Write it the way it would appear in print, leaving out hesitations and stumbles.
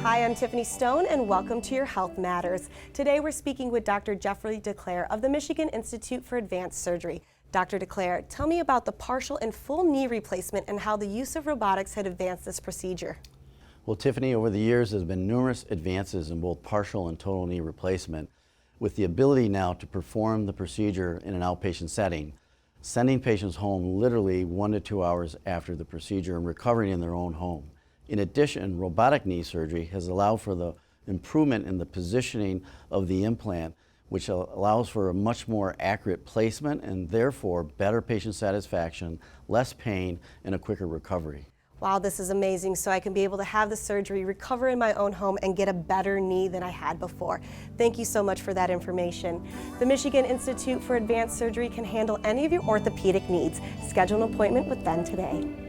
Hi, I'm Tiffany Stone and welcome to Your Health Matters. Today we're speaking with Dr. Jeffrey DeClaire of the Michigan Institute for Advanced Surgery. Dr. DeClaire, tell me about the partial and full knee replacement and how the use of robotics had advanced this procedure. Well, Tiffany, over the years there's been numerous advances in both partial and total knee replacement with the ability now to perform the procedure in an outpatient setting, sending patients home literally 1 to 2 hours after the procedure and recovering in their own home. In addition, robotic knee surgery has allowed for the improvement in the positioning of the implant, which allows for a much more accurate placement and therefore better patient satisfaction, less pain, and a quicker recovery. Wow, this is amazing. So I can be able to have the surgery, recover in my own home, and get a better knee than I had before. Thank you so much for that information. The Michigan Institute for Advanced Surgery can handle any of your orthopedic needs. Schedule an appointment with them today.